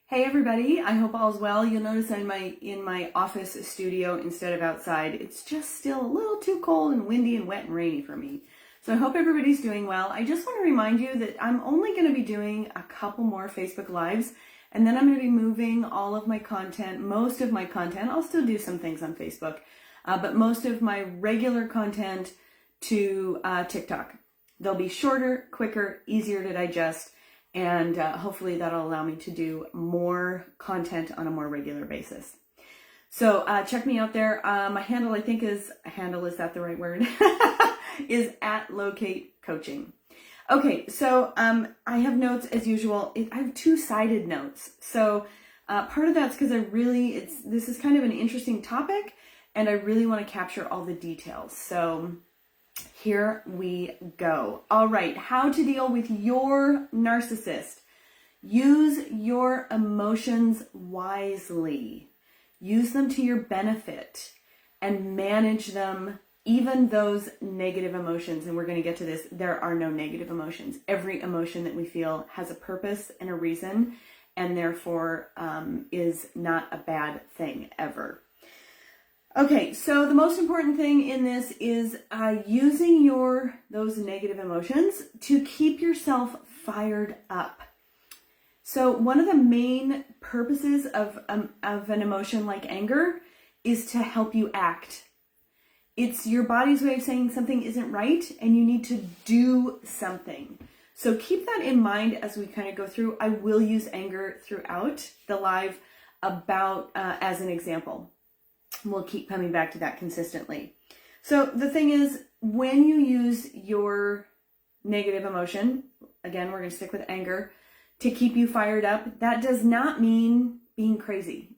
Hey everybody, I hope all's well. You'll notice I'm in my office studio instead of outside. It's just still a little too cold and windy and wet and rainy for me. So I hope everybody's doing well. I just want to remind you that I'm only going to be doing a couple more Facebook Lives, and then I'm going to be moving all of my content, most of my content. I'll still do some things on Facebook, but most of my regular content to TikTok. They'll be shorter, quicker, easier to digest, and hopefully that'll allow me to do more content on a more regular basis. So check me out there. My handle, I think is that the right word? is @LocateCoaching. Okay, so I have notes as usual. I have two-sided notes. So part of that's because this is kind of an interesting topic, and I really want to capture all the details. So here we go. All right, how to deal with your narcissist. Use your emotions wisely. Use them to your benefit and manage them, even those negative emotions. And we're going to get to this. There are no negative emotions. Every emotion that we feel has a purpose and a reason, and therefore is not a bad thing ever. Okay, so the most important thing in this is using those negative emotions to keep yourself fired up. So one of the main purposes of an emotion like anger is to help you act. It's your body's way of saying something isn't right and you need to do something. So keep that in mind as we kind of go through. I will use anger throughout the live as an example. We'll keep coming back to that consistently. So the thing is, when you use your negative emotion, again, we're going to stick with anger, to keep you fired up, that does not mean being crazy.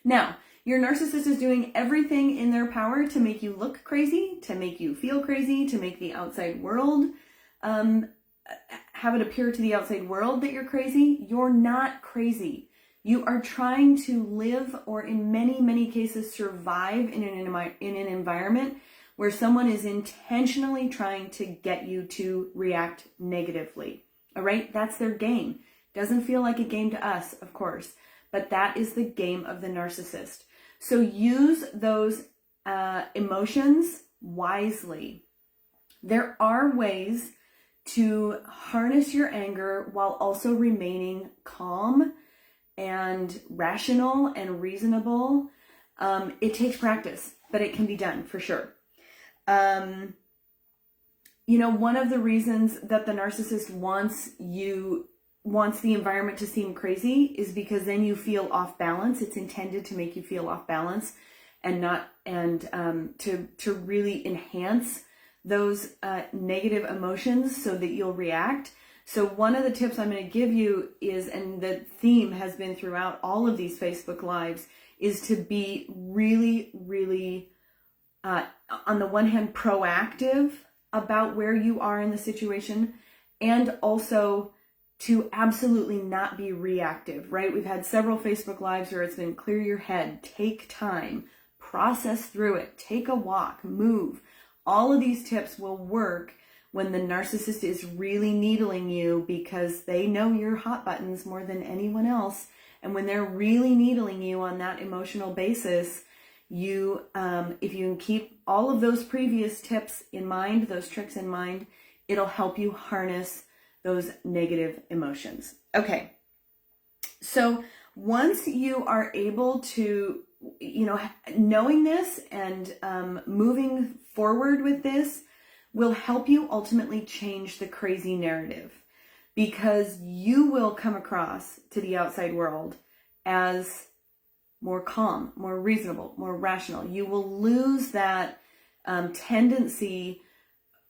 Now, your narcissist is doing everything in their power to make you look crazy, to make you feel crazy, to make the outside world, have it appear to the outside world that you're crazy. You're not crazy. You are trying to live, or in many, many cases survive in an environment where someone is intentionally trying to get you to react negatively. All right? That's their game. Doesn't feel like a game to us, of course, but that is the game of the narcissist. So use those emotions wisely. There are ways to harness your anger while also remaining calm and rational and reasonable. It takes practice, but it can be done for sure. One of the reasons that the narcissist wants the environment to seem crazy is because then you feel off balance. It's intended to make you feel off balance and to really enhance those negative emotions so that you'll react. So one of the tips I'm going to give you is, and the theme has been throughout all of these Facebook Lives, is to be really, really, on the one hand, proactive about where you are in the situation, and also to absolutely not be reactive, right? We've had several Facebook Lives where it's been clear your head, take time, process through it, take a walk, move. All of these tips will work when the narcissist is really needling you because they know your hot buttons more than anyone else. And when they're really needling you on that emotional basis, if you can keep all of those previous tips in mind, those tricks in mind, it'll help you harness those negative emotions. Okay. So once you are able to, knowing this and moving forward with this, will help you ultimately change the crazy narrative, because you will come across to the outside world as more calm, more reasonable, more rational. You will lose that tendency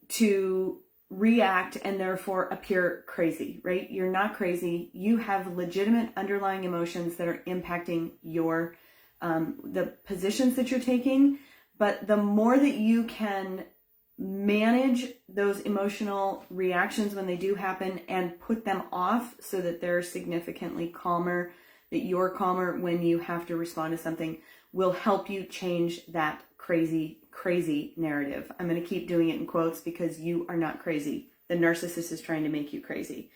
to react and therefore appear crazy, right? You're not crazy. You have legitimate underlying emotions that are impacting the positions that you're taking. But the more that you can manage those emotional reactions when they do happen and put them off so that they're significantly calmer, that you're calmer when you have to respond to something, will help you change that crazy narrative. I'm going to keep doing it in quotes because you are not crazy. The narcissist is trying to make you crazy.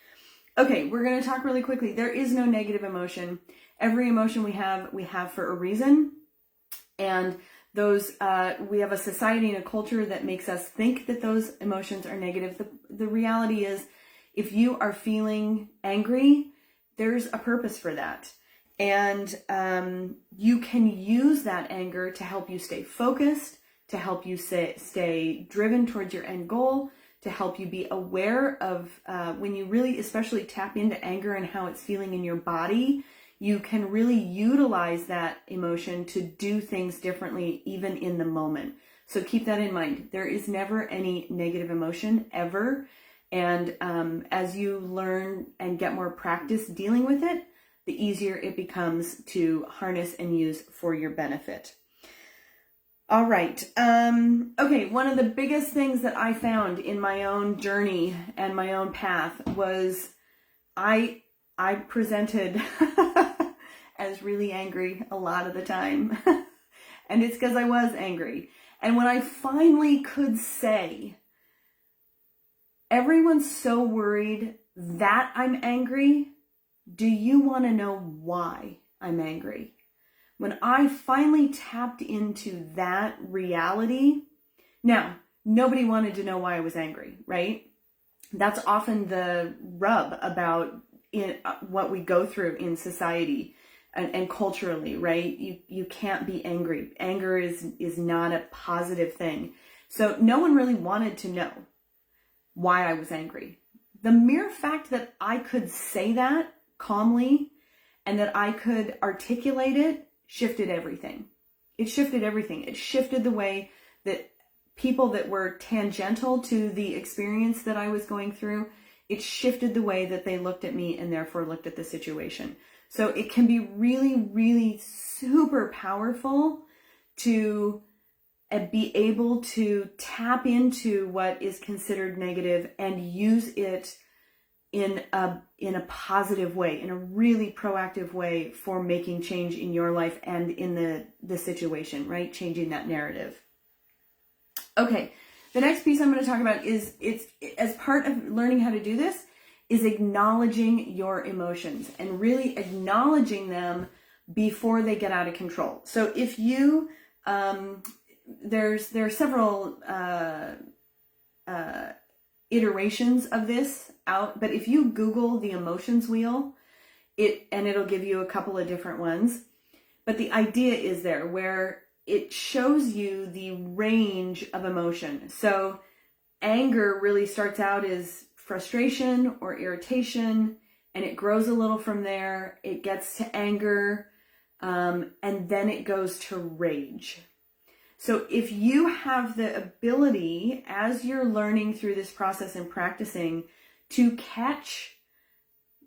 Okay, we're going to talk really quickly. There is no negative emotion. Every emotion we have for a reason. And those, we have a society and a culture that makes us think that those emotions are negative. The reality is, if you are feeling angry, there's a purpose for that. And you can use that anger to help you stay focused, to help you stay driven towards your end goal, to help you be aware of when you really especially tap into anger and how it's feeling in your body, you can really utilize that emotion to do things differently even in the moment. So keep that in mind. There is never any negative emotion ever. And as you learn and get more practice dealing with it, the easier it becomes to harness and use for your benefit. All right. Okay. One of the biggest things that I found in my own journey and my own path was I presented as really angry a lot of the time. And it's because I was angry. And when I finally could say, everyone's so worried that I'm angry, do you want to know why I'm angry? When I finally tapped into that reality, now, nobody wanted to know why I was angry, right? That's often the rub about what we go through in society and culturally, right? You can't be angry. Anger is not a positive thing. So no one really wanted to know why I was angry. The mere fact that I could say that calmly and that I could articulate it shifted everything. It shifted everything. It shifted the way that people that were tangential to the experience that I was going through, it shifted the way that they looked at me and therefore looked at the situation. So it can be really, really super powerful to be able to tap into what is considered negative and use it in a positive way, in a really proactive way for making change in your life and in the situation, right? Changing that narrative. Okay, the next piece I'm going to talk about is, it's as part of learning how to do this, is acknowledging your emotions and really acknowledging them before they get out of control. So if you, there are several iterations of this out, but if you Google the emotions wheel, it'll give you a couple of different ones. But the idea is there where it shows you the range of emotion. So anger really starts out as frustration or irritation, and it grows a little from there. It gets to anger, and then it goes to rage. So if you have the ability, as you're learning through this process and practicing, to catch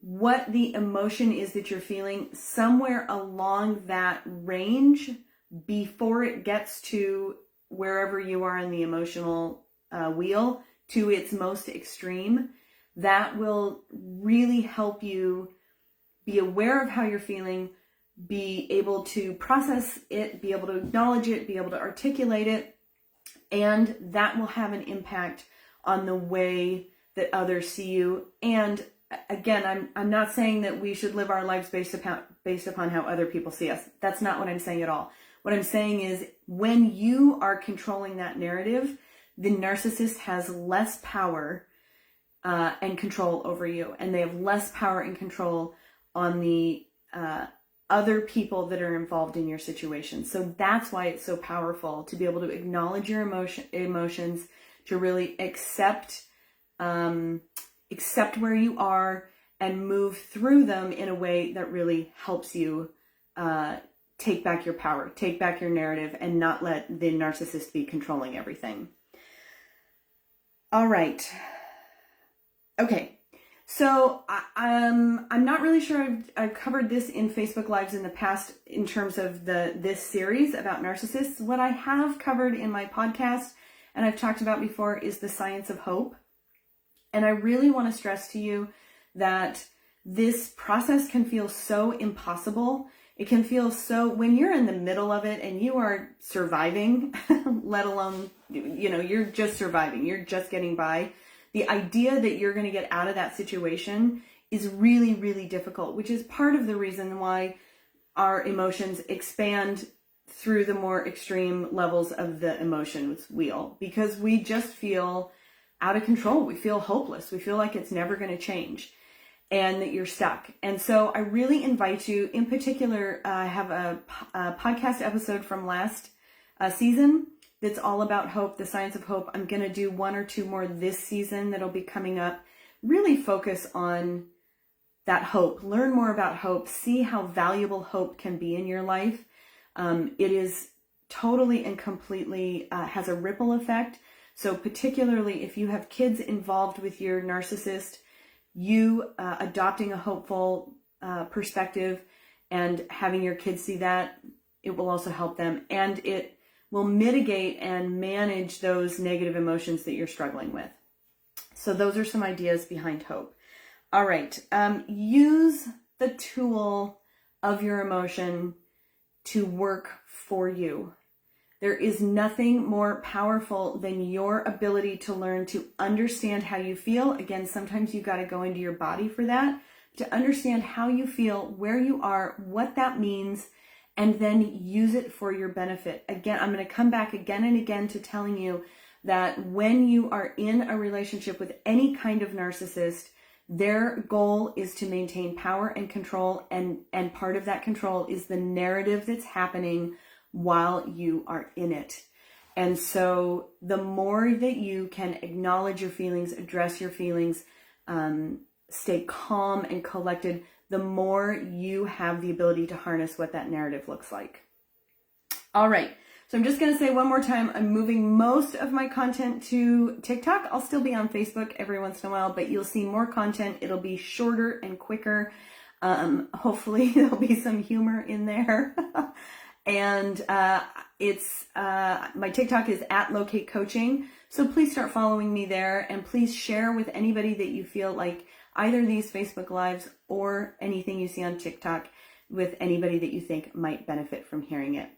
what the emotion is that you're feeling somewhere along that range before it gets to wherever you are in the emotional wheel to its most extreme, that will really help you be aware of how you're feeling, be able to process it, be able to acknowledge it, be able to articulate it, and that will have an impact on the way that others see you. And again, I'm not saying that we should live our lives based upon how other people see us. That's not what I'm saying at all. What I'm saying is, when you are controlling that narrative, the narcissist has less power and control over you, and they have less power and control on the other people that are involved in your situation. So that's why it's so powerful to be able to acknowledge your emotions, to really accept where you are and move through them in a way that really helps you take back your power, take back your narrative, and not let the narcissist be controlling everything. All right. Okay. So I'm not really sure I've covered this in Facebook Lives in the past in terms of this series about narcissists. What I have covered in my podcast, and I've talked about before, is the science of hope. And I really want to stress to you that this process can feel so impossible. It can feel so, when you're in the middle of it and you are surviving, let alone, you're just surviving, you're just getting by. The idea that you're going to get out of that situation is really, really difficult, which is part of the reason why our emotions expand through the more extreme levels of the emotions wheel, because we just feel out of control. We feel hopeless. We feel like it's never going to change and that you're stuck. And so I really invite you, in particular, I have a podcast episode from last season that's all about hope, the science of hope. I'm going to do 1 or 2 more this season that'll be coming up. Really focus on that hope, learn more about hope, see how valuable hope can be in your life. It is totally and completely has a ripple effect. So particularly if you have kids involved with your narcissist, you adopting a hopeful perspective and having your kids see that, it will also help them, and it will mitigate and manage those negative emotions that you're struggling with. So those are some ideas behind hope. All right, use the tool of your emotion to work for you. There is nothing more powerful than your ability to learn to understand how you feel. Again, sometimes you got to go into your body for that, to understand how you feel, where you are, what that means, and then use it for your benefit. Again, I'm going to come back again and again to telling you that when you are in a relationship with any kind of narcissist, their goal is to maintain power and control, and part of that control is the narrative that's happening while you are in it. And so the more that you can acknowledge your feelings, address your feelings, stay calm and collected, the more you have the ability to harness what that narrative looks like. All right. So I'm just going to say one more time, I'm moving most of my content to TikTok. I'll still be on Facebook every once in a while, but you'll see more content. It'll be shorter and quicker. Hopefully there'll be some humor in there. And my TikTok is @LocateCoaching. So please start following me there, and please share with anybody that you feel like, either these Facebook Lives or anything you see on TikTok, with anybody that you think might benefit from hearing it.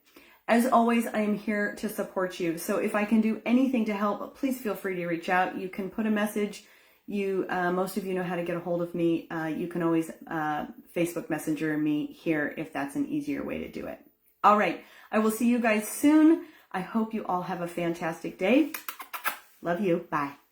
As always, I am here to support you. So if I can do anything to help, please feel free to reach out. You can put a message. Most of you know how to get a hold of me. You can always Facebook Messenger me here if that's an easier way to do it. All right. I will see you guys soon. I hope you all have a fantastic day. Love you. Bye.